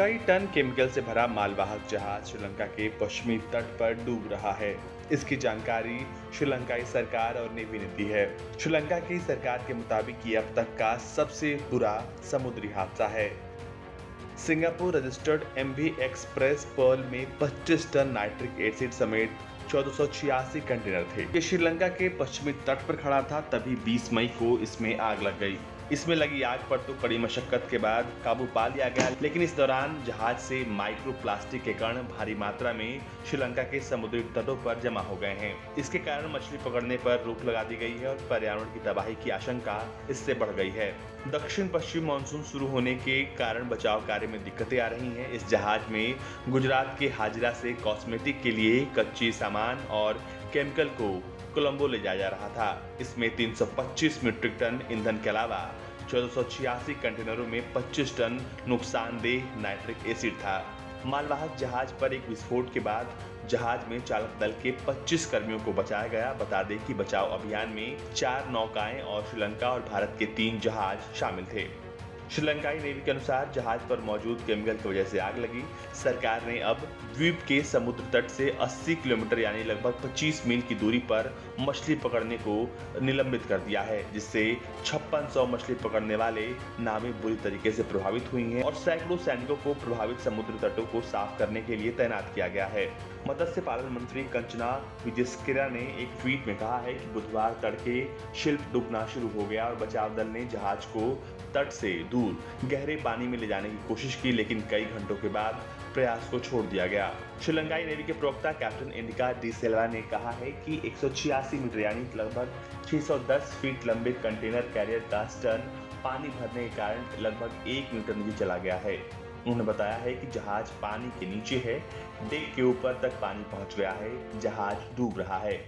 कई ton chemical से भरा मालवाहक जहाज श्रीलंका के पश्चिमी तट पर डूब रहा है। इसकी जानकारी श्रीलंकाई सरकार और नेवी ने दी है। श्रीलंका की सरकार के मुताबिक ये अब तक का सबसे बुरा समुद्री हादसा है। Singapore registered MV Express Pearl में 25 टन नाइट्रिक एसिड समेत 1486 कंटेनर थे। ये श्रीलंका के पश्चिमी तट पर खड़ा था, तभी 20 मई को इसमें आग लग गई। इसमें लगी आग पर तो कड़ी मशक्कत के बाद काबू पा लिया गया, लेकिन इस दौरान जहाज से माइक्रो प्लास्टिक के कण भारी मात्रा में श्रीलंका के समुद्री तटों पर जमा हो गए हैं। इसके कारण मछली पकड़ने पर रोक लगा दी गई है और पर्यावरण की तबाही की आशंका इससे बढ़ गई है। दक्षिण पश्चिम मानसून शुरू होने के कारण बचाव कार्य में दिक्कतें आ रही हैं। इस जहाज में गुजरात के हाजिरा से कॉस्मेटिक के लिए कच्ची सामान और केमिकल को कोलंबो ले जाया जा रहा था। इसमें 325 मीट्रिक टन ईंधन के अलावा 1486 कंटेनरों में 25 टन नुकसानदेह नाइट्रिक एसिड था। मालवाहक जहाज पर एक विस्फोट के बाद जहाज में चालक दल के 25 कर्मियों को बचाया गया। बता दें कि बचाव अभियान में 4 नौकाएं और श्रीलंका और भारत के 3 जहाज शामिल थे। श्रीलंकाई नेवी के अनुसार जहाज पर मौजूद केमिकल की वजह से आग लगी। सरकार ने अब द्वीप के समुद्र तट से 80 किलोमीटर यानी लगभग 25 मील की दूरी पर मछली पकड़ने को निलंबित कर दिया है, जिससे 5600 मछली पकड़ने वाले नावें बुरी तरीके से प्रभावित हुई हैं और सैकड़ों सैनिकों को प्रभावित समुद्र तटों को साफ करने के लिए तैनात किया गया है। मत्स्य पालन मंत्री कंचना विजयस्किरा ने एक ट्वीट में कहा है कि बुधवार तड़के शिल्प डूबना शुरू हो गया और बचाव दल ने जहाज को तट से दूर गहरे पानी में ले जाने की कोशिश की, लेकिन कई घंटों के बाद प्रयास को छोड़ दिया गया। श्रीलंकाई नेवी के प्रवक्ता कैप्टन इंडिका डी सिल्वा ने कहा है कि 186 मीटर यानी लगभग 610 फीट लंबे कंटेनर कैरियर का स्टर्न पानी भरने के कारण लगभग 1 मीटर नीचे चला गया है। उन्होंने बताया है कि जहाज पानी के नीचे है, डेक के ऊपर तक पानी पहुंच गया है, जहाज डूब रहा है।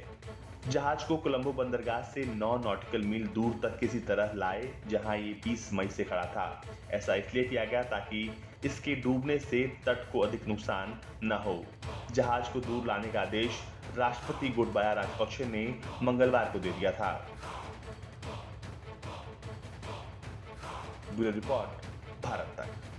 जहाज को कोलंबो बंदरगाह से 9 नॉटिकल मील दूर तक किसी तरह लाए, जहां ये 20 मई से खड़ा था। ऐसा इसलिए किया गया ताकि इसके डूबने से तट को अधिक नुकसान न हो। जहाज को दूर लाने का आदेश राष्ट्रपति गोटबाया राजपक्षे ने मंगलवार को दे दिया था। ब्यूरो रिपोर्ट, भारत तक।